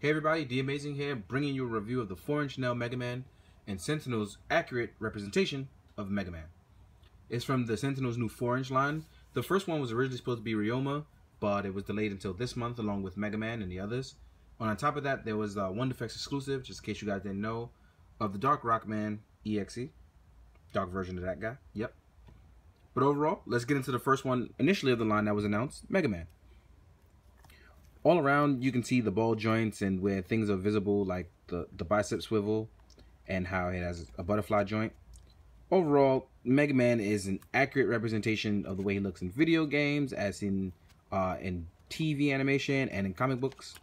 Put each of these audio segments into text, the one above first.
Hey everybody, D Amazing here, bringing you a review of the 4-inch nail Megaman and Sentinel's accurate representation of Megaman. It's from the Sentinel's new 4-inch line. The first one was originally supposed to be Ryoma, but it was delayed until this month along with Megaman and the others. On top of that, there was one Defects exclusive, just in case you guys didn't know, of the Dark Rockman EXE. Dark version of that guy, yep. But overall, let's get into the first one initially of the line that was announced, Megaman. All around, you can see the ball joints and where things are visible, like the bicep swivel and how it has a butterfly joint. Overall, Megaman is an accurate representation of the way he looks in video games, as in TV animation and in comic books.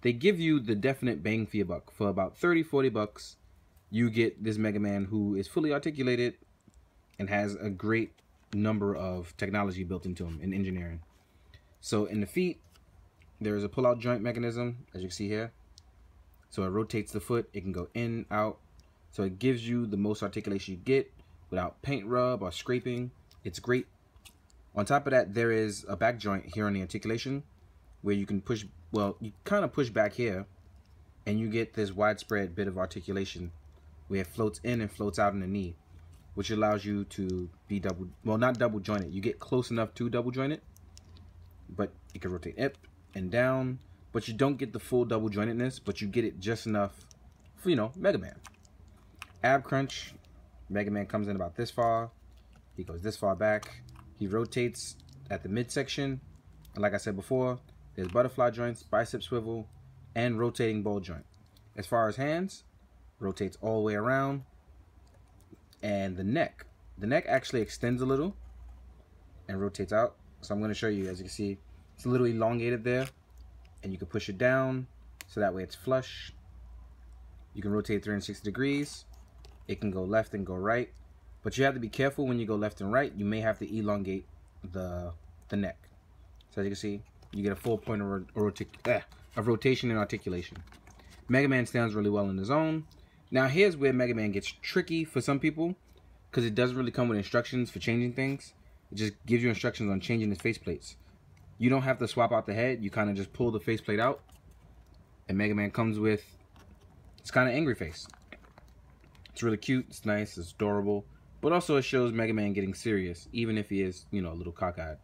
They give you the definite bang for your buck. For about 30-40 bucks, you get this Megaman who is fully articulated and has a great number of technology built into him in engineering. So in the feet, there is a pull-out joint mechanism, as you can see here. So it rotates the foot. It can go in, out. So it gives you the most articulation you get without paint rub or scraping. It's great. On top of that, there is a back joint here on the articulation where you can push, well, you kind of push back here and you get this widespread bit of articulation where it floats in and floats out in the knee, which allows you to be not double jointed. You get close enough to double jointed, but you can rotate up and down, but you don't get the full double jointedness, but you get it just enough for, you know, Megaman. Ab crunch, Megaman comes in about this far, he goes this far back, he rotates at the midsection, and like I said before, there's butterfly joints, bicep swivel, and rotating ball joint. As far as hands, rotates all the way around, and the neck actually extends a little and rotates out. So I'm going to show you, as you can see, it's a little elongated there, and you can push it down so that way it's flush. You can rotate 360 degrees. It can go left and go right, but you have to be careful when you go left and right. You may have to elongate the neck. So as you can see, you get a full point of rotation and articulation. Megaman stands really well on his own. Now here's where Megaman gets tricky for some people, because it doesn't really come with instructions for changing things. It just gives you instructions on changing his faceplates. You don't have to swap out the head. You kind of just pull the faceplate out, and Megaman comes with this kind of angry face. It's really cute. It's nice. It's adorable. But also it shows Megaman getting serious, even if he is, you know, a little cockeyed.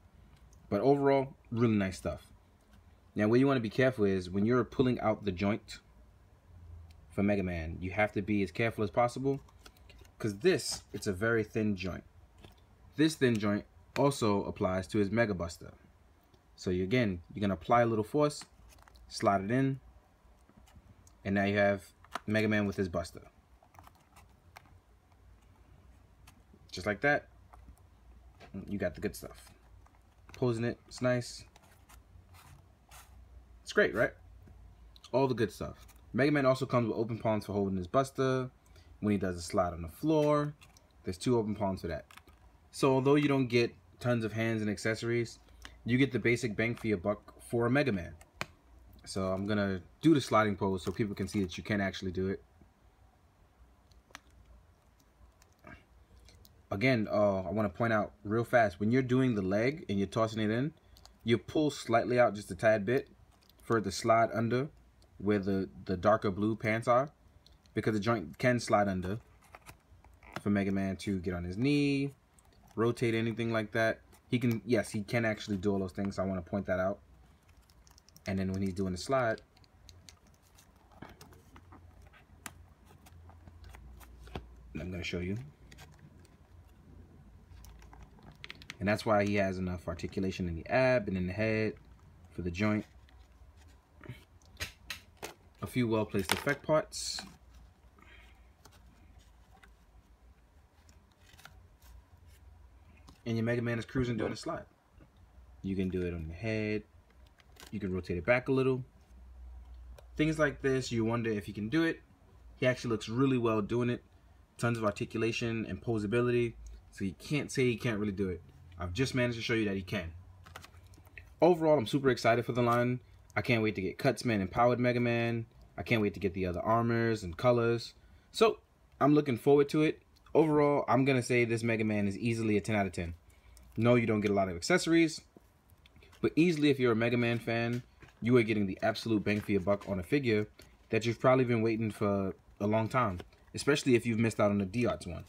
But overall, really nice stuff. Now, where you want to be careful is when you're pulling out the joint for Megaman, you have to be as careful as possible, because it's a very thin joint. This thin joint also applies to his Mega Buster. So you're going to apply a little force, slide it in, and now you have Megaman with his Buster. Just like that, you got the good stuff. Posing it, it's nice. It's great, right? All the good stuff. Megaman also comes with open palms for holding his Buster. When he does a slide on the floor, there's 2 open palms for that. So although you don't get tons of hands and accessories, you get the basic bang for your buck for a Megaman. So I'm going to do the sliding pose so people can see that you can actually do it. Again, I want to point out real fast, when you're doing the leg and you're tossing it in, you pull slightly out just a tad bit for it to slide under where the darker blue pants are, because the joint can slide under for Megaman to get on his knee, rotate, anything like that. He can, yes, he can actually do all those things, so I want to point that out. And then when he's doing the slide, I'm going to show you. And that's why he has enough articulation in the ab and in the head for the joint. A few well-placed effect parts. And your Megaman is cruising doing a slide. You can do it on the head. You can rotate it back a little. Things like this, you wonder if he can do it. He actually looks really well doing it. Tons of articulation and posability. So you can't say he can't really do it. I've just managed to show you that he can. Overall, I'm super excited for the line. I can't wait to get Cutsman and Powered Megaman. I can't wait to get the other armors and colors. So I'm looking forward to it. Overall, I'm going to say this Megaman is easily a 10 out of 10. No, you don't get a lot of accessories, but easily if you're a Megaman fan, you are getting the absolute bang for your buck on a figure that you've probably been waiting for a long time, especially if you've missed out on the D-Arts one.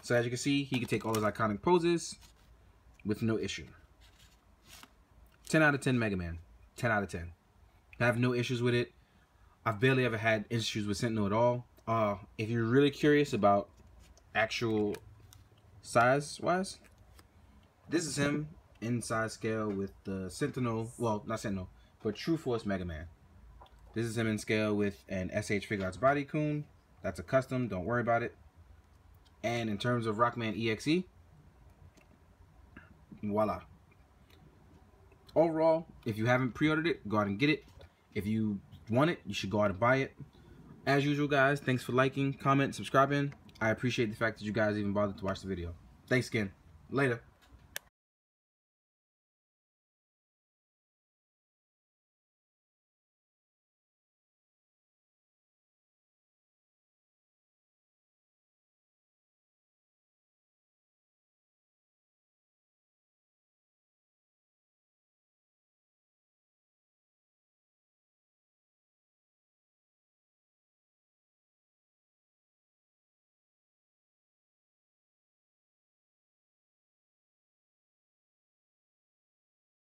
So as you can see, he can take all his iconic poses with no issue. 10 out of 10 Mega Man. 10 out of 10. I have no issues with it. I've barely ever had issues with Sentinel at all. If you're really curious about actual size-wise, this is him in size scale with the Sentinel, well, not Sentinel, but True Force Mega Man. This is him in scale with an SH Figure Arts Body Coon. That's a custom, don't worry about it. And in terms of Rockman EXE, voila. Overall, if you haven't pre-ordered it, go out and get it. If you want it, you should go out and buy it. As usual, guys, thanks for liking, commenting, subscribing. I appreciate the fact that you guys even bothered to watch the video. Thanks again. Later.